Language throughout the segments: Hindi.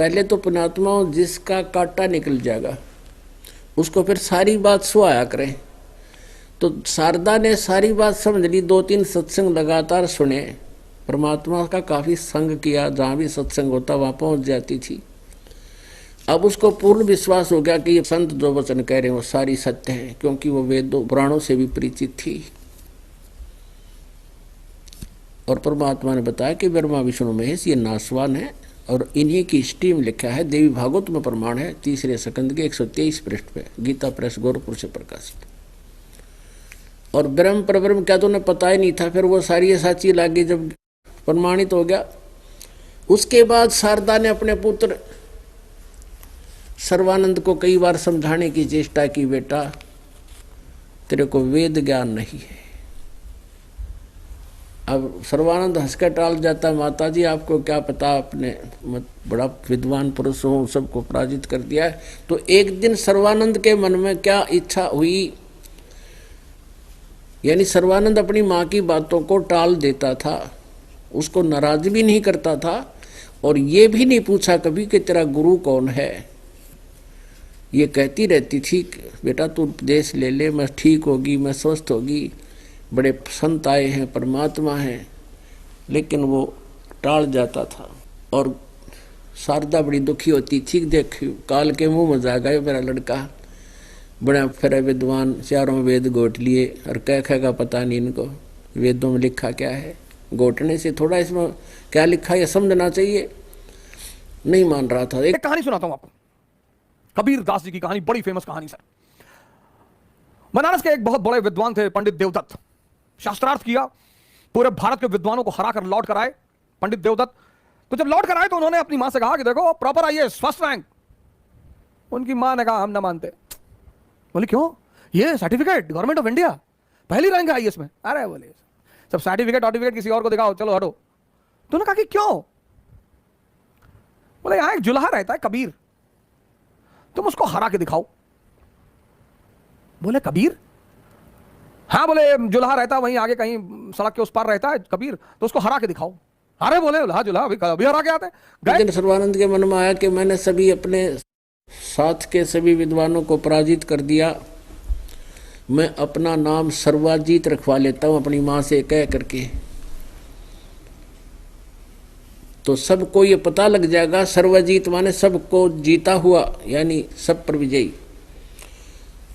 पहले तो पुण्यात्मा जिसका कांटा निकल जाएगा उसको फिर सारी बात सुहाया करें। तो शारदा ने सारी बात समझ ली, 2-3 सत्संग लगातार सुने, परमात्मा का काफी संग किया, जहां भी सत्संग होता वहां पहुंच जाती थी। अब उसको पूर्ण विश्वास हो गया कि ये संत जो वचन कह रहे हैं वो सारी सत्य है, क्योंकि वो वेदों पुराणों से भी परिचित थी। और परमात्मा ने बताया कि ब्रह्मा विष्णु महेश ये नासवान है और इन्हीं की स्टीम लिखा है, देवी भागवत में प्रमाण है, 3रे स्कंद के 123 पृष्ठ पे, गीता प्रेस गोरखपुर से प्रकाशित। और ब्रह्म परब्रह्म क्या तो उन्हें पता ही नहीं था, फिर वो सारी साची लागी जब प्रमाणित हो गया। उसके बाद शारदा ने अपने पुत्र सर्वानंद को कई बार समझाने की चेष्टा की, बेटा तेरे को वेद ज्ञान नहीं है। अब सर्वानंद हंसकर टाल जाता, माता जी आपको क्या पता, आपने बड़ा विद्वान पुरुष हो, सबको पराजित कर दिया है। तो एक दिन सर्वानंद के मन में क्या इच्छा हुई, यानी सर्वानंद अपनी माँ की बातों को टाल देता था, उसको नाराज भी नहीं करता था और ये भी नहीं पूछा कभी कि तेरा गुरु कौन है। ये कहती रहती थी बेटा तू उपदेश ले ले, मैं ठीक होगी, मैं स्वस्थ होगी, बड़े संत आए हैं, परमात्मा हैं, लेकिन वो टाल जाता था। और शारदा बड़ी दुखी होती थी, देख काल के मुंह में जाएगा ये मेरा लड़का, बड़ा फिर विद्वान, 4 वेद गोट लिए और कह पता नहीं इनको वेदों में लिखा क्या है, गोटने से थोड़ा इसमें क्या लिखा है समझना चाहिए, नहीं मान रहा था। एक कहानी सुनाता हूं आपको, कबीर दास जी की कहानी, बड़ी फेमस कहानी सर। बनारस के एक बहुत बड़े विद्वान थे पंडित देवदत्त, शास्त्रार्थ किया, पूरे भारत के विद्वानों को हरा कर लौट कर आए पंडित देवदत्त। तो जब लौट कर आए तो उन्होंने अपनी मां से कहा कि देखो प्रॉपर आईएएस फर्स्ट रैंक। उनकी मां ने कहा हम ना मानते। बोले क्यों, ये सर्टिफिकेट गवर्नमेंट ऑफ इंडिया पहली रैंक है आईएएस में। अरे बोले सब सर्टिफिकेट किसी और को दिखाओ, चलो हटो। तो उन्होंने कहा कि क्यों, बोले यहां एक जुल्हा रहता है कबीर, तुम उसको हरा के दिखाओ। बोले कबीर, हाँ बोले जुल्हा रहता है वहीं आगे कहीं सड़क के उस पार रहता है कबीर, तो उसको हरा के दिखाओ। अरे बोले जुल्हा अभी हरा के आते हैं। लेकिन सर्वानंद के मन में आया कि मैंने सभी अपने साथ के सभी विद्वानों को पराजित कर दिया, मैं अपना नाम सर्वाजीत रखवा लेता हूं अपनी मां से कह करके, तो सबको ये पता लग जाएगा। सर्वजीत माने सबको जीता हुआ, यानी सब पर विजयी।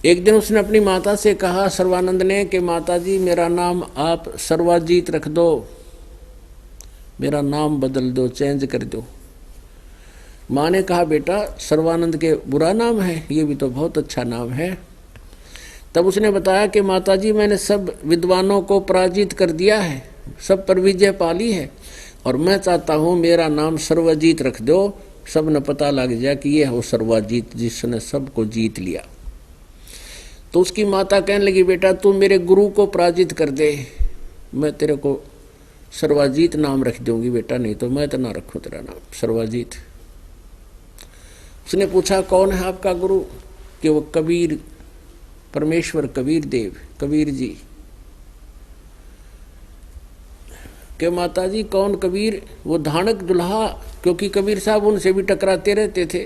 एक दिन उसने अपनी माता से कहा सर्वानंद ने कि माता जी मेरा नाम आप सर्वाजीत रख दो, मेरा नाम बदल दो, चेंज कर दो। माँ ने कहा बेटा सर्वानंद के बुरा नाम है, ये भी तो बहुत अच्छा नाम है। तब उसने बताया कि माता जी मैंने सब विद्वानों को पराजित कर दिया है, सब पर विजय पाली है, और मैं चाहता हूँ मेरा नाम सर्वजीत रख दो, सब ने पता लग जाए कि ये हो सर्वजीत जिसने सबको जीत लिया। तो उसकी माता कहने लगी बेटा तू मेरे गुरु को पराजित कर दे, मैं तेरे को सर्वजीत नाम रख दूंगी बेटा, नहीं तो मैं तो ना रखूं तेरा नाम सर्वजीत। उसने पूछा कौन है आपका गुरु, कि वो कबीर, परमेश्वर कबीर देव, कबीर जी। के माता जी कौन कबीर, वो धानक दुल्हा, क्योंकि कबीर साहब उनसे भी टकराते रहते थे।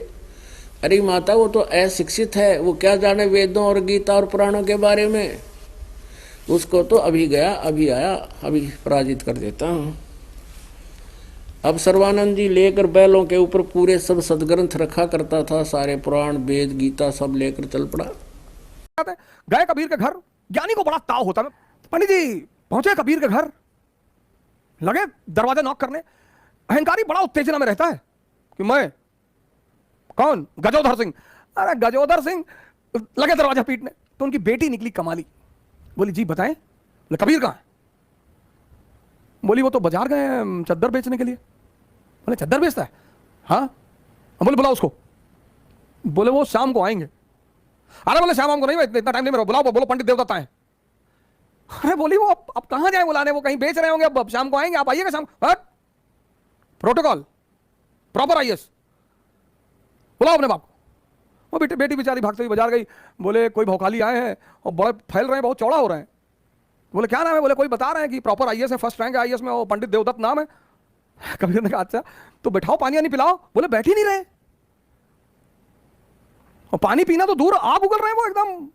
अरे माता वो तो अशिक्षित है, वो क्या जाने वेदों और गीता और पुराणों के बारे में, उसको तो अभी गया अभी आया, अभी पराजित कर देता हूँ। अब सर्वानंद जी लेकर बैलों के ऊपर पूरे सब सदग्रंथ रखा करता था, सारे पुराण वेद गीता सब लेकर चल पड़ा। गए कबीर के घर, ज्ञानी को बड़ा ताव होता है। पंडित जी पहुंचे कबीर के घर, लगे दरवाजा नॉक करने। अहंकारी बड़ा उत्तेजना में रहता है कि मैं कौन, गजोधर सिंह। अरे गजोधर सिंह, लगे दरवाजा पीटने। तो उनकी बेटी निकली कमाली, बोली जी बताएं। बोले कबीर कहां है। बोली वो तो बाजार गए चद्दर बेचने के लिए। बोले चद्दर बेचता है, हाँ। बोले बुलाओ उसको। बोले वो शाम को आएंगे। अरे बोले शाम को नहीं, इतना टाइम नहीं मेरा, बुलाओ, बोलो पंडित देवदत्त आए। अरे बोली वो अब कहां जाए बुलाने, वो कहीं बेच रहे होंगे, अब शाम को आएंगे, आप आइएगा शाम। प्रोटोकॉल प्रॉपर आईएएस, बुलाओ अपने बाप को। वो बेटी बेचारी भागते हुई बाजार गई। बोले कोई भौकाली आए हैं और बड़े फैल रहे हैं, बहुत चौड़ा हो रहे हैं। बोले क्या नाम है, बोले कोई बता रहे हैं कि प्रॉपर आईएएस है, फर्स्ट रैंक है आईएएस में, वो पंडित देवदत्त नाम है। कबीर ने कहा अच्छा तो बैठाओ, पानी आनी पिलाओ। बोले बैठ ही नहीं रहे, और पानी पीना तो दूर, आग उगल रहे हैं, वो एकदम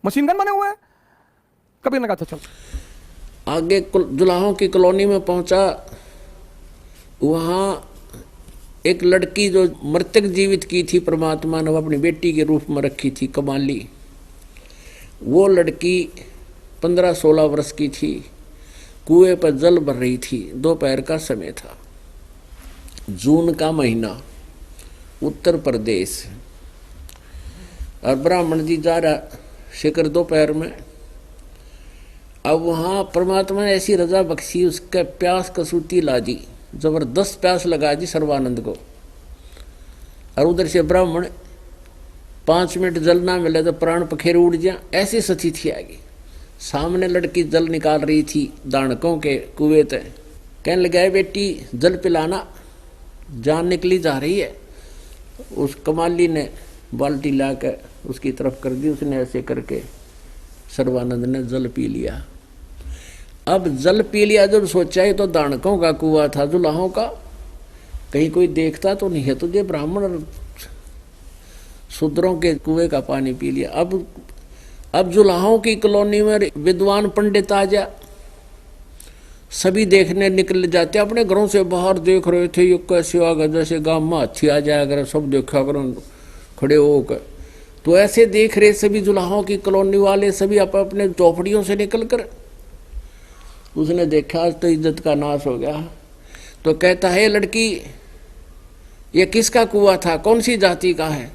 मशीन गन बने हुए हैं। कबीर ने कहा अच्छा चल। आगे जुलाहों की कॉलोनी में पहुंचा। वहां एक लड़की जो मृतक जीवित की थी परमात्मा ने, वो अपनी बेटी के रूप में रखी थी, कमाली। वो लड़की 15-16 वर्ष की थी। कुएं पर जल भर रही थी। दोपहर का समय था, जून का महीना, उत्तर प्रदेश। और ब्राह्मण जी जा रहा शिखर दोपहर में। अब वहां परमात्मा ने ऐसी रजा बख्शी, उसका प्यास कसूती ला दी, जबरदस्त प्यास लगा दी सर्वानंद को। और उधर से ब्राह्मण 5 मिनट जल ना मिले तो प्राण पखेर उड़ जा, ऐसी स्थिति थी आगे। सामने लड़की जल निकाल रही थी दानकों के कुएं से। कहने लगा बेटी जल पिलाना, जान निकली जा रही है। उस कमाली ने बाल्टी लाकर उसकी तरफ कर दी। उसने ऐसे करके सर्वानंद ने जल पी लिया। अब जल पी लिया, जब सोचा है तो दानकों का कुआं था, जुलाहों का, कहीं कोई देखता तो नहीं है तुझे। ब्राह्मण शूद्रों के कुएं का पानी पी लिया। अब जुलाहों की कॉलोनी में विद्वान पंडित आ जा, सभी देखने निकल जाते। अपने घरों से बाहर देख रहे थे, ये कैसे आ गए, जैसे गांव में हाथी आ जाया करे, सब देखा करो खड़े होकर। तो ऐसे देख रहे सभी जुलाहों की कॉलोनी वाले, सभी अपने चौपड़ियों से निकल कर। उसने देखा आज तो इज्जत का नाश हो गया। तो कहता है लड़की ये किसका कुआं था, कौन सी जाति का है?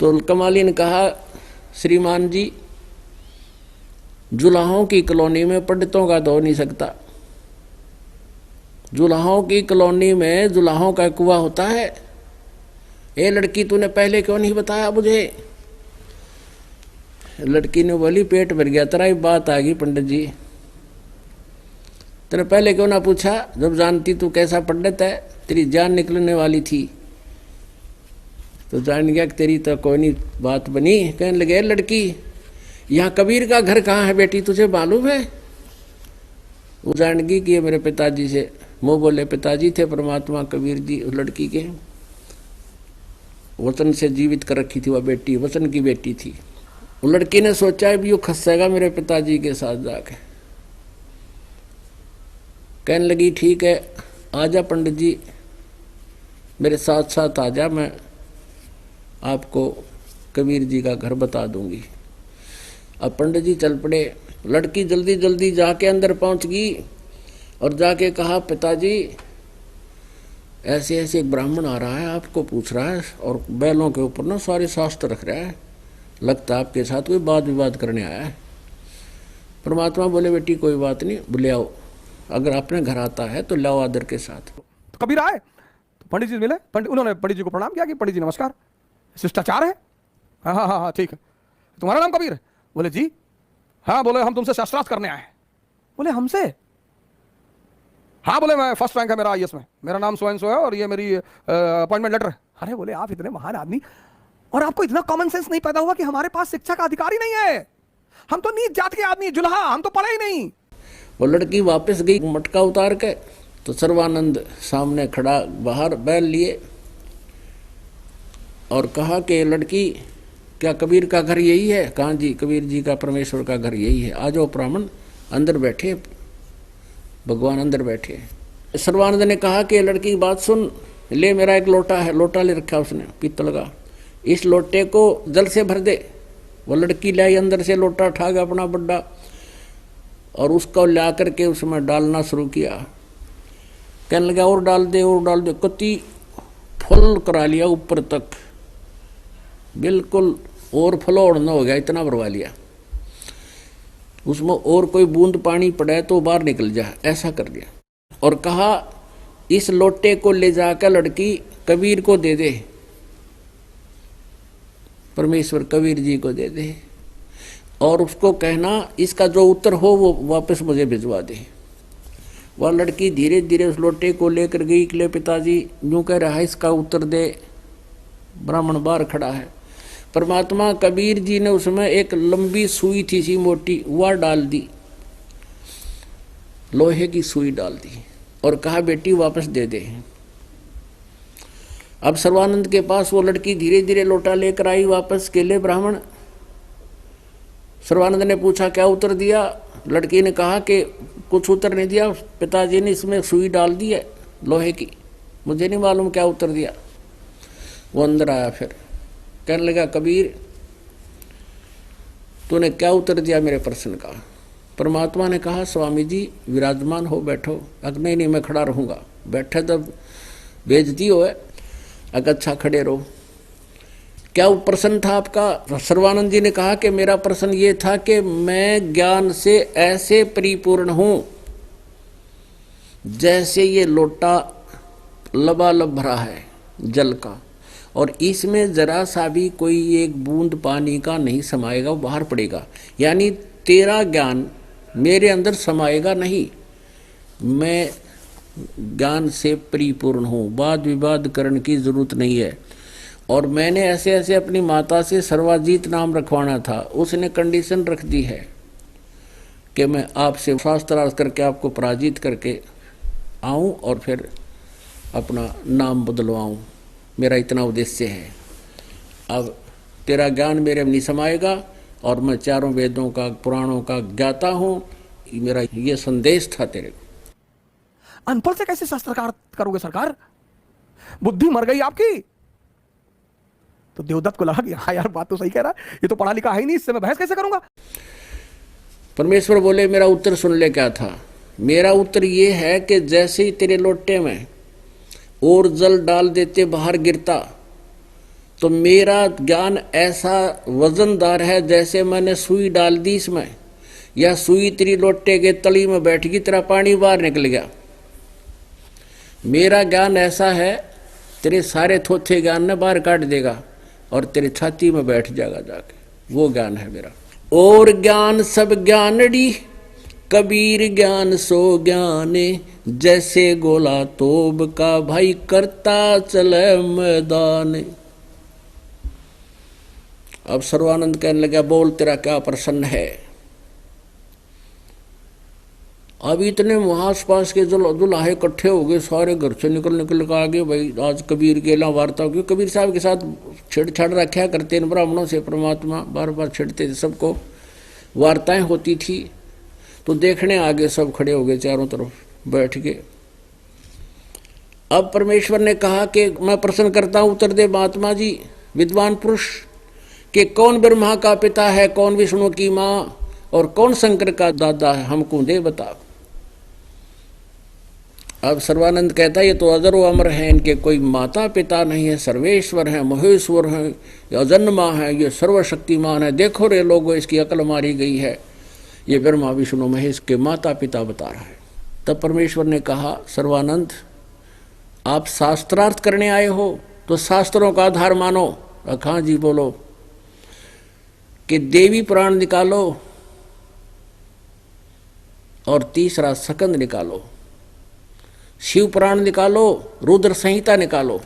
तो कमाली ने कहा श्रीमान जी जुलाहों की कॉलोनी में पंडितों का तो हो नहीं सकता। जुलाहों की कॉलोनी में जुलाहों का कुआं होता है। ए लड़की तूने पहले क्यों नहीं बताया मुझे? लड़की ने बोली पेट भर गया, तेरा ही बात आ गई पंडित जी, तेने पहले क्यों ना पूछा? जब जानती तू कैसा पंडित है, तेरी जान निकलने वाली थी तो जान गया कि तेरी तो कोई नहीं बात बनी। कहने लगे लड़की यहाँ कबीर का घर कहाँ है बेटी, तुझे मालूम है? वो जान गई कि ये मेरे पिताजी से, मुँह बोले पिताजी थे परमात्मा कबीर जी। उस लड़की के वचन से जीवित कर रखी थी वह बेटी, वचन की बेटी थी। वो लड़की ने सोचा भी वो खसेगा मेरे पिताजी के साथ जाके। कहने लगी ठीक है आजा पंडित जी, मेरे साथ साथ आजा, मैं आपको कबीर जी का घर बता दूंगी। अब पंडित जी चल पड़े। लड़की जल्दी जल्दी जाके अंदर पहुंच गई और जाके कहा पिताजी ऐसे ऐसे एक ब्राह्मण आ रहा है, आपको पूछ रहा है और बैलों के ऊपर ना सारे शास्त्र रख रहा है, लगता है आपके साथ कोई वाद विवाद करने आया है। परमात्मा बोले बेटी कोई बात नहीं, बुले आओ, अगर अपने घर आता है तो लाओ आदर के साथ। तो कबीर आए तो पंडित जी मिले, उन्होंने पंडित जी को प्रणाम किया कि पंडित जी नमस्कार, शिष्टाचार है। हाँ हाँ हाँ हाँ ठीक है, तुम्हारा नाम कबीर है? बोले जी। हाँ बोले हम तुमसे शास्त्रार्थ करने आए हैं। बोले हमसे? हाँ बोले मैं फर्स्ट रैंक है मेरा आईएएस में, मेरा नाम सो एंड सो है और ये मेरी अपॉइंटमेंट लेटर है। अरे बोले आप इतने महान आदमी और आपको इतना कॉमन सेंस नहीं पैदा हुआ कि हमारे पास शिक्षा का अधिकार ही नहीं है, हम तो नीच जात के आदमी, जुल्हा, हम तो पढ़े ही नहीं। वो लड़की वापस गई मटका उतार के, तो सर्वानंद सामने खड़ा बाहर बैल लिए और कहा कि लड़की क्या कबीर का घर यही है? कहाँ जी, कबीर जी का परमेश्वर का घर यही है, आ जाओ ब्राह्मण अंदर बैठे, भगवान अंदर बैठे। सर्वानंद ने कहा कि लड़की की बात सुन, ले मेरा एक लोटा है, लोटा ले रखा उसने पीतल का, इस लोटे को जल से भर दे। वो लड़की लाई अंदर से लोटा उठा गया अपना बड्डा और उसको ला करके उसमें डालना शुरू किया। कहने लगा और डाल दे और डाल दे, कति फुल करा लिया ऊपर तक, बिल्कुल और फ्लोर न हो गया, इतना भरवा लिया। उसमें और कोई बूंद पानी पड़े तो बाहर निकल जाए, ऐसा कर दिया। और कहा इस लोटे को ले जाकर लड़की कबीर को दे दे, परमेश्वर कबीर जी को दे दे, और उसको कहना इसका जो उत्तर हो वो वापस मुझे भिजवा दे। वह लड़की धीरे धीरे उस लोटे को लेकर गई कि ले पिताजी यूँ कह रहा है इसका उत्तर दे। ब्राह्मण बाहर खड़ा है। परमात्मा कबीर जी ने उसमें एक लंबी सुई थी सी मोटी, वह डाल दी, लोहे की सुई डाल दी और कहा बेटी वापस दे दे। अब सर्वानंद के पास वो लड़की धीरे धीरे लोटा लेकर आई वापस केले ब्राह्मण। सर्वानंद ने पूछा क्या उत्तर दिया? लड़की ने कहा कि कुछ उत्तर नहीं दिया, पिताजी ने इसमें सुई डाल दी है लोहे की, मुझे नहीं मालूम क्या उत्तर दिया। वो अंदर आया, फिर कहने लगा कबीर तूने क्या उत्तर दिया मेरे प्रश्न का? परमात्मा ने कहा स्वामी जी विराजमान हो बैठो। अग्नि नहीं मैं खड़ा रहूंगा, बैठे तब बेइज्जती हो है, अगर अच्छा खड़े रहो। क्या प्रश्न था आपका? सर्वानंद जी ने कहा कि मेरा प्रश्न ये था कि मैं ज्ञान से ऐसे परिपूर्ण हूं जैसे ये लोटा लबालब भरा है जल का, और इसमें जरा सा भी कोई एक बूंद पानी का नहीं समाएगा, वो बाहर पड़ेगा। यानी तेरा ज्ञान मेरे अंदर समाएगा नहीं, मैं ज्ञान से परिपूर्ण हूँ, वाद विवाद करने की जरूरत नहीं है। और मैंने ऐसे ऐसे अपनी माता से सर्वाजीत नाम रखवाना था, उसने कंडीशन रख दी है कि मैं आपसे शास्त्रार्थ करके आपको पराजित करके आऊँ और फिर अपना नाम बदलवाऊँ, मेरा इतना उद्देश्य है। अब तेरा ज्ञान मेरे में नहीं समाएगा और मैं चारों वेदों का पुराणों का ज्ञाता हूँ, मेरा ये संदेश था तेरे को। अनपढ़ से कैसे शास्त्रकार करोगे सरकार? बुद्धि मर गई आपकी। तो देवदत्त को लगा कि हाँ यार बात तो सही कह रहा है, ये तो पढ़ा लिखा है ही नहीं, इससे मैं बहस कैसे करूंगा। परमेश्वर बोले मेरा उत्तर सुन ले क्या था? मेरा उत्तर ये है कि जैसे ही तेरे लोटे में और जल डाल देते बाहर गिरता, तो मेरा ज्ञान ऐसा वजनदार है जैसे मैंने सुई डाल दी इसमें, या सुई तेरी लोटे के तली में बैठ गई, तेरा पानी बाहर निकल गया। मेरा ज्ञान ऐसा है तेरे सारे थोथे ज्ञान ने बाहर काट देगा और तेरी छाती में बैठ जाएगा जाके, वो ज्ञान है मेरा। और ज्ञान सब ज्ञानड़ी कबीर ज्ञान सो ज्ञाने, जैसे गोला तोब का भाई करता चले मैदान। अब सर्वानंद कहने लगा बोल तेरा क्या प्रश्न है? अब इतने आस पास के जो दुल्हे इकट्ठे हो गए, सारे घर से निकल कर आ गए, भाई आज कबीर के अलावा वार्ता होगी। कबीर साहब के साथ छेड़छाड़ रखा करते इन ब्राह्मणों से, परमात्मा बार बार छेड़ते थे, सबको वार्ताएं होती थी। तो देखने आगे सब खड़े हो गए, चारों तरफ बैठ गए। अब परमेश्वर ने कहा कि मैं प्रश्न करता हूं, उत्तर दे महात्मा जी विद्वान पुरुष, कि कौन ब्रह्मा का पिता है, कौन विष्णु की माँ और कौन शंकर का दादा है, हमको दे बता। अब सर्वानंद कहता है ये तो अजर व अमर है, इनके कोई माता पिता नहीं है, सर्वेश्वर है, महेश्वर है, अजन्मा है, ये सर्वशक्तिमान है। देखो रे लोगों इसकी अकल मारी गई है, ये ब्रह्मा विष्णु महेश के माता पिता बता रहा है। तब परमेश्वर ने कहा सर्वानंद आप शास्त्रार्थ करने आए हो तो शास्त्रों का आधार मानो। हाँ जी बोलो। कि देवी पुराण निकालो और तीसरा सकंद निकालो, शिव पुराण निकालो, रुद्र संहिता निकालो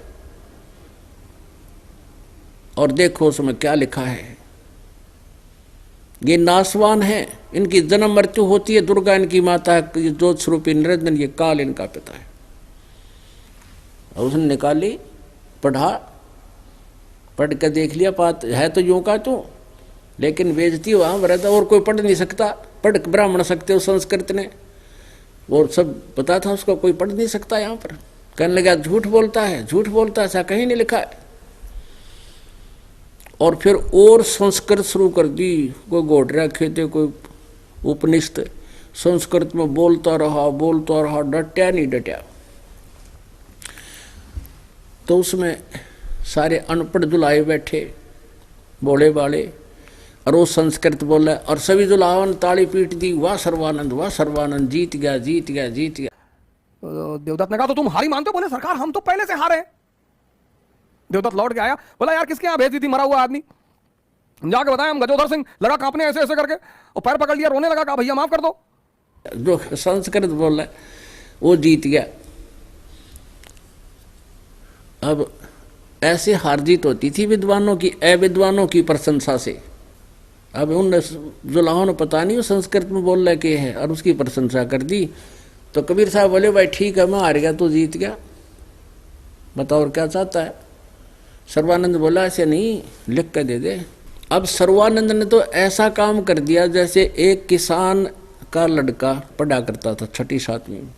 और देखो उसमें क्या लिखा है। ये नासवान है, इनकी जन्म मृत्यु होती है, दुर्गा इनकी माता है, ज्योत स्वरूपी निरंजन ये काल इनका पिता है। और उसने निकाली, पढ़ा, पढ़ कर देख लिया, बात है तो यूं का तू, लेकिन बेइज्जती वहां रहता और कोई पढ़ नहीं सकता। पढ़ ब्राह्मण सकते हो संस्कृत ने, वो सब पता था उसको, कोई पढ़ नहीं सकता। यहाँ पर कहने लगा झूठ बोलता है, झूठ बोलता है, ऐसा कहीं नहीं लिखा है। और फिर और संस्कृत शुरू कर दी, कोई गोड रखे थे, कोई उपनिषद संस्कृत में बोलता रहा, डटा नहीं डटा। तो उसमें सारे अनपढ़ दुल्हे बैठे बोले वाले, और वो संस्कृत बोला, और सभी दुल्हाओं ने ताली पीट दी, वाह सर्वानंद जीत गया, जीत गया, जीत गया। तो देवदत्त ने कहा तो तुम हारी मानते हो? बोले सरकार हम तो पहले से हारे हैं। देवदत्त लौट के आया, बोला यार किसके यहाँ भेज दी थी मरा हुआ आदमी? जाके बताया हम गजोधर सिंह, लगा कांपने ऐसे ऐसे करके, और पैर पकड़ लिया, रोने लगा, कहा भैया माफ कर दो। जो संस्कृत बोल रहा है वो जीत गया। अब ऐसे हार जीत होती थी विद्वानों की, अविद्वानों की प्रशंसा से। अब उन जुलाहों ने पता नहीं वो संस्कृत में बोल रहे के है, और उसकी प्रशंसा कर दी, तो कबीर साहब बोले भाई ठीक है, मैं हार गया, तू जीत गया, बताओ और क्या चाहता है। सर्वानंद बोला ऐसे नहीं, लिख के दे दे। अब सर्वानंद ने तो ऐसा काम कर दिया जैसे एक किसान का लड़का पढ़ा करता था 6ठी 7वीं में।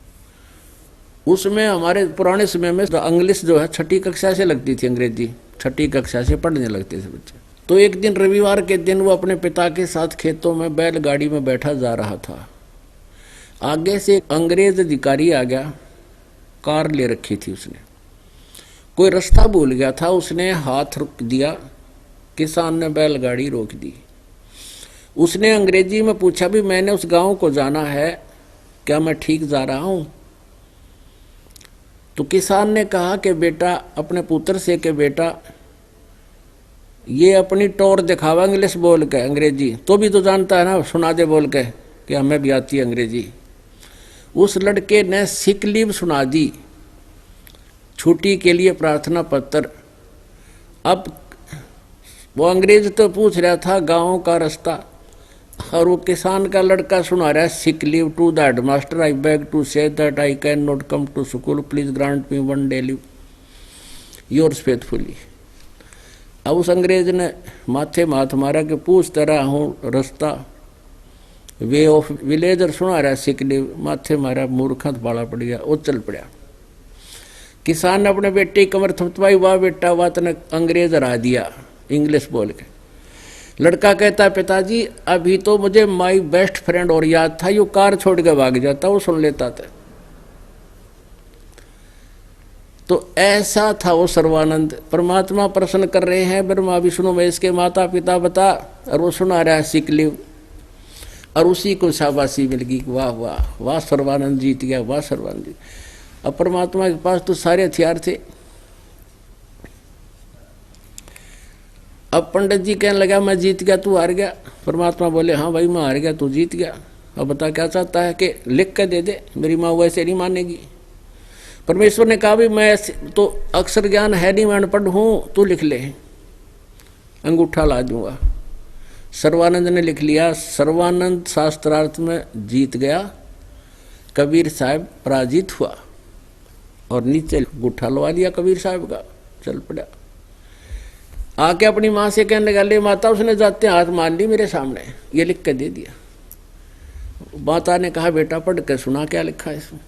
उसमें हमारे पुराने समय में इंग्लिश जो है 6ठी कक्षा से लगती थी, अंग्रेजी 6ठी कक्षा से पढ़ने लगते थे बच्चे। तो एक दिन रविवार के दिन वो अपने पिता के साथ खेतों में बैलगाड़ी में बैठा जा रहा था। आगे से एक अंग्रेज अधिकारी आ गया, कार ले रखी थी उसने, कोई रास्ता भूल गया था, उसने हाथ रोक दिया, किसान ने बैलगाड़ी रोक दी। उसने अंग्रेजी में पूछा भी मैंने उस गांव को जाना है, क्या मैं ठीक जा रहा हूं? तो किसान ने कहा कि बेटा, अपने पुत्र से कि बेटा ये अपनी टोर दिखावा इंग्लिश बोल के, अंग्रेजी तो भी तो जानता है ना, सुना दे बोल के कि हमें भी आती है अंग्रेजी। उस लड़के ने सिक लीव सुना दी, छुट्टी के लिए प्रार्थना पत्र। अब वो अंग्रेज तो पूछ रहा था गांव का रास्ता, और वो किसान का लड़का सुना रहा है sick leave to the headmaster, I beg to say that I can not come to school, please grant me 1 day leave, yours faithfully. अब उस अंग्रेज ने माथे माथ मारा कि पूछता रहा हूँ रास्ता, वे ऑफ विलेज, और सुना रहा सिक लीव, माथे मारा, मूर्खत बाला पड़ गया, वो चल पड़ा। किसान ने अपने बेटे की कमर थपथपाई, वाह बेटा वाह, तने अंग्रेज हरा दिया इंग्लिश बोल के। लड़का कहता है पिताजी अभी तो मुझे माई बेस्ट फ्रेंड और याद था, यू कार छोड़ के भाग जाता, वो सुन लेता था। तो ऐसा था वो सर्वानंद। परमात्मा प्रश्न कर रहे हैं ब्रह्मा विष्णु महेश के माता पिता बता, और वो सुना रहा है सिक लीव, और उसी को शाबाशी मिल गई, वाह वाह वाह सर्वानंद जीत गया, वाह सर्वानंद जीत। अब परमात्मा के पास तो सारे हथियार थे। अब पंडित जी कहने लगा मैं जीत गया, तू हार गया। परमात्मा बोले हाँ भाई मैं हार गया, तू जीत गया। अब बता क्या चाहता है कि लिख के दे दे, मेरी माँ वैसे नहीं मानेगी। परमेश्वर ने कहा भी मैं तो अक्षर ज्ञान है नहीं, मैं अनपढ़ हूँ, तू लिख ले, अंगूठा ला दूंगा। सर्वानंद ने लिख लिया। सर्वानंद शास्त्रार्थ में जीत गया, कबीर साहब पराजित हुआ, और नीचे अंगूठा लगा लिया कबीर साहब का, चल पड़ा। आके अपनी माँ से कहने लगा ले माता, उसने जाते हाथ मान ली मेरे सामने, ये लिख के दे दिया। माता ने कहा बेटा पढ़ के सुना क्या लिखा है इसमें।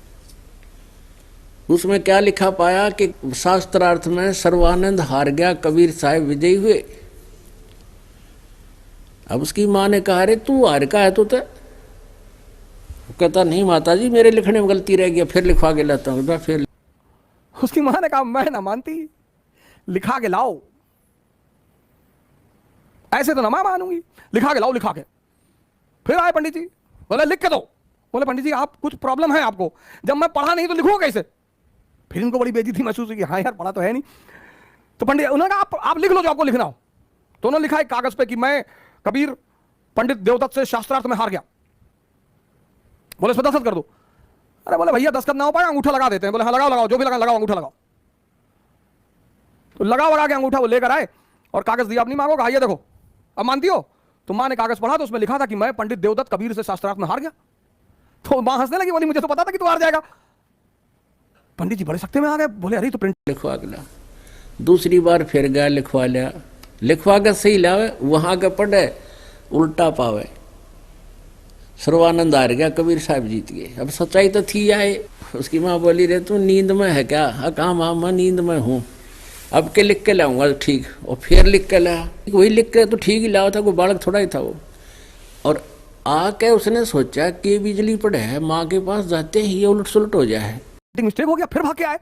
उसमें क्या लिखा पाया कि शास्त्रार्थ में सर्वानंद हार गया, कबीर साहब विजयी हुए। अब उसकी माँ ने कहा अरे तू हार का है, तो कहता नहीं माता जी मेरे लिखने में गलती रह गई, फिर लिखवा के लाता हूँ। फिर उसकी माँ ने कहा मैं ना मानती, लिखा के लाओ। ऐसे तो ना मैं मानूंगी, लिखा के लाओ, लिखा के। फिर आए पंडित जी, बोले लिख के दो। बोले पंडित जी आप कुछ प्रॉब्लम है आपको, जब मैं पढ़ा नहीं तो लिखूंगा कैसे। फिर इनको बड़ी बेइज्जती महसूस हुई कि हाँ यार पढ़ा तो है नहीं। तो पंडित उन्होंने कहा आप लिख लो जो आपको लिखना हो। तो उन्होंने लिखा एक कागज पे कि मैं कबीर पंडित देवदत्त से शास्त्रार्थ में हार गया। बोले इसमें दस्तखत कर दो। अरे बोले भैया दस्तखत ना हो पाएगा, अंगूठा लगा देते हैं। बोले हाँ लगाओ लगाओ, जो भी लगाओ अंगूठा लगाओ। तो लगा के अंगूठा वो लेकर आए और कागज दिया अपनी माँ को, कहा ये देखो अब मानती हो। तो माँ ने कागज पढ़ा तो उसमें लिखा था कि मैं पंडित देवदत्त कबीर से शास्त्रार्थ में हार गया। तो माँ हंसने लगी, बोली मुझे तो पता था कि तू हार जाएगा। पंडित जी बड़े सख्ते में आ गए, बोले अरे तो प्रिंट लिखवा गया। दूसरी बार फिर गया, लिखवा लिया, लिखवा कर सही लावे, वहां के पढ़े उल्टा पावे। सर्वानंद हार गया, कबीर साहब जीत गए। अब सच्चाई तो थी आए। उसकी माँ बोली रे तू नींद में है क्या? कहा माँ मैं नींद में हूँ, अब के लिख के लाऊंगा ठीक। और फिर लिख के लाया, वही लिख के तो ठीक ही लाया था, कोई बालक थोड़ा ही था वो। और आके उसने सोचा कि बिजली पड़े है, माँ के पास जाते ही ये उलट सुलट हो जाए, मिस्टेक हो गया। फिर भाग के आए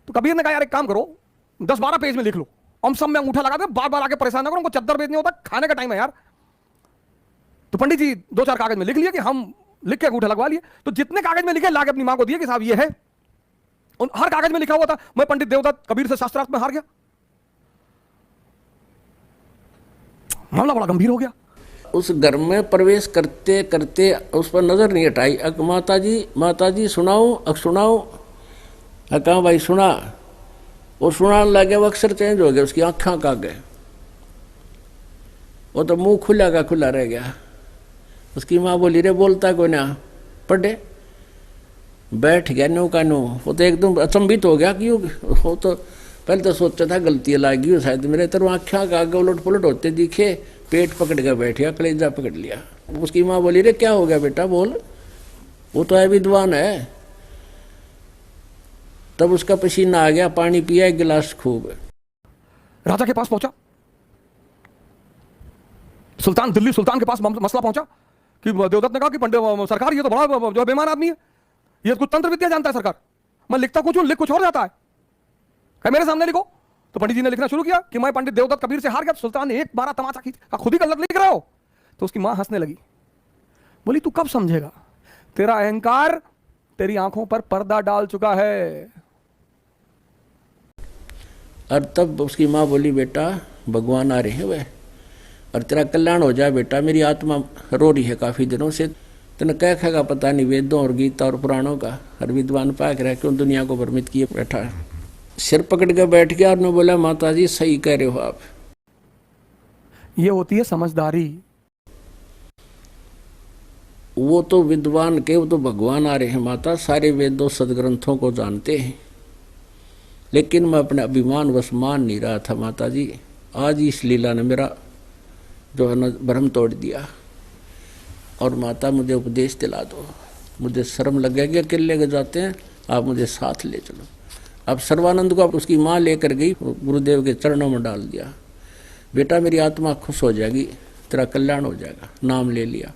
तो कबीर ने कहा यार एक काम करो 10-12 पेज में लिख लो, हम सब में अंगूठा लगा दे, बार बार आके परेशान ना करो, हमको चद्दर बेचने होता, खाने का टाइम है यार। तो पंडित जी 2-4 कागज में लिख लिया कि हम लिख के अंगूठा लगवा लिए। तो जितने कागज में लिखे लाके अपनी माँ को दिए कि साहब ये है। और हर कागज में लिखा हुआ था मैं पंडित देवदत्त कबीर से शास्त्रार्थ में हार गया। मामला बड़ा गंभीर हो गया। उस घर में प्रवेश करते करते उस पर नजर नहीं हटाई। माता जी सुनाओ सुनाओ। कहा भाई सुना। वो सुनाने लगे, वो अक्षर चेंज हो गया, उसकी आँखें का गए, वो तो मुंह खुला का खुला रह गया। उसकी माँ बोली रे बोलता कोई ना, पढ़े। बैठ गया नो का नो। वो तो एकदम अचंभित हो गया कि वो तो पहले तो सोचा था गलती लागी हो शायद मेरे, तो आँखा का आगे उलट पुलट होते दिखे, पेट पकड़ के बैठ गया, कलेजा पकड़ लिया। उसकी माँ बोली रे क्या हो गया बेटा बोल, वो तो है विद्वान है। तब उसका पसीना आ गया, पानी पिया एक गिलास खूब। राजा के पास पहुंचा, सुल्तान दिल्ली सुल्तान के पास मसला पहुंचा कि देवदत्त ने कहा कि पंडित सरकार ये तो बड़ा जो बेईमान आदमी है, ये कुछ तंत्र विद्या जानता है सरकार, मैं लिखता कुछ हूं लिख कुछ और जाता है, कहे मेरे सामने लिखो। तो पंडित जी ने लिखना शुरू किया कि मैं पंडित देवदत्त कबीर से हार गया। सुल्तान ने एक बार तमाचा खींचा, खुद ही गलत लिख रहे हो। तो उसकी मां हंसने लगी, बोली तू कब समझेगा, तेरा अहंकार तेरी आंखों पर पर्दा डाल चुका है। और तब उसकी माँ बोली बेटा भगवान आ रहे हैं वह, और तेरा कल्याण हो जाए बेटा, मेरी आत्मा रो रही है काफी दिनों से, तेने क्या खाएगा पता नहीं वेदों और गीता और पुराणों का, हर विद्वान पाक रह क्यों दुनिया को भ्रमित किए बैठा है। सिर पकड़ के बैठ गया और ने बोला माता जी सही कह रहे हो आप। ये होती है समझदारी। वो तो विद्वान के, वो तो भगवान आ रहे हैं माता, सारे वेदों सदग्रंथों को जानते हैं, लेकिन मैं अपने अभिमान वश मान नहीं रहा था माता जी। आज इस लीला ने मेरा जो है ना भ्रम तोड़ दिया, और माता मुझे उपदेश दिला दो, मुझे शर्म लगेगी अकेले के जाते हैं, आप मुझे साथ ले चलो। अब सर्वानंद को उसकी माँ लेकर गई, गुरुदेव के चरणों में डाल दिया, बेटा मेरी आत्मा खुश हो जाएगी, तेरा कल्याण हो जाएगा, नाम ले लिया।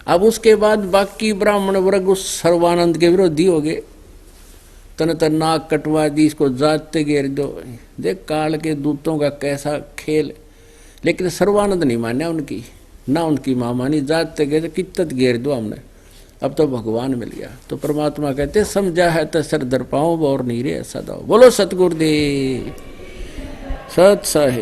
अब उसके बाद बाकी ब्राह्मण वर्ग उस सर्वानंद के विरोधी हो गए, तन तन नाक कटवा दी, इसको जाते घेर दो, देख काल के दूतों का कैसा खेल। लेकिन सर्वानंद नहीं मान्या उनकी, ना उनकी माँ मानी, जाते गए कित्तत घेर दो हमने, अब तो भगवान मिल गया। तो परमात्मा कहते समझा है तो सर दर पाओ और नहीं रे सदा। बोलो सतगुरुदेव सत साहिब।